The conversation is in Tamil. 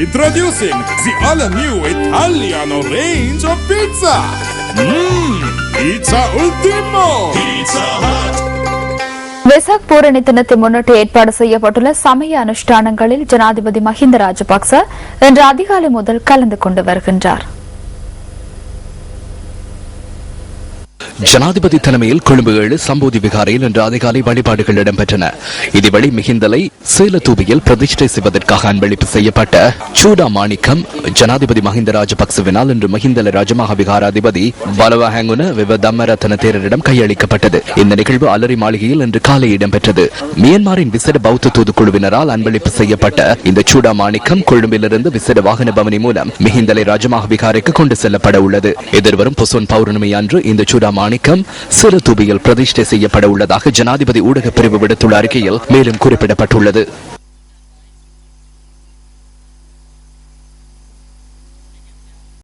Introducing the all-new Italiano range of pizza. Pizza Ultimo. Pizza Hut. Vesak Poorani தினத்தை முன்னிட்டு ஏற்பாடு செய்யப்பட்டுள்ள சமய அனுஷ்டானங்களில் ஜனாதிபதி மஹிந்த ராஜபக்ச இன்று அதிகாலை முதல் கலந்து கொண்டு வருகின்றார். ஜனாதிபதி தலைமையில் கொழும்பு 7 சம்போதி விகாரையில் இன்று அதிகாலை வழிபாடுகள் இடம்பெற்றன. இதேவேளை மிகிந்தலை சேலத்தூபியில் பிரதிஷ்டை செய்வதற்காக அன்பளிப்பு செய்யப்பட்ட சூடா மாணிக்கம் ஜனாதிபதி மஹிந்த ராஜபக்சவினால் இன்று மிகிந்தலை ராஜமகா விகாராதிபதி பலவஹங்குன விவதம்மரத்தன தேரரிடம் கையளிக்கப்பட்டது. இந்த நிகழ்வு அலரி மாளிகையில் இன்று காலை இடம்பெற்றது. மியான்மரின் விசேட பௌத்த தூதுக்குழுவினரால் அன்பளிப்பு செய்யப்பட்ட இந்த சூடா மாணிக்கம் கொழும்பிலிருந்து விசேட வாகன பவனி மூலம் மிகிந்தலை ராஜமகா விகாரைக்கு கொண்டு செல்லப்பட உள்ளது. எதிர்வரும் பொசோன் பௌர்ணமி அன்று இந்த சூடா மாணிக்கம் சிறுதூபியில் பிரதிஷ்டை செய்யப்பட உள்ளதாக ஜனாதிபதி ஊடக பிரிவு விடுத்துள்ள அறிக்கையில் மேலும் குறிப்பிடப்பட்டுள்ளது.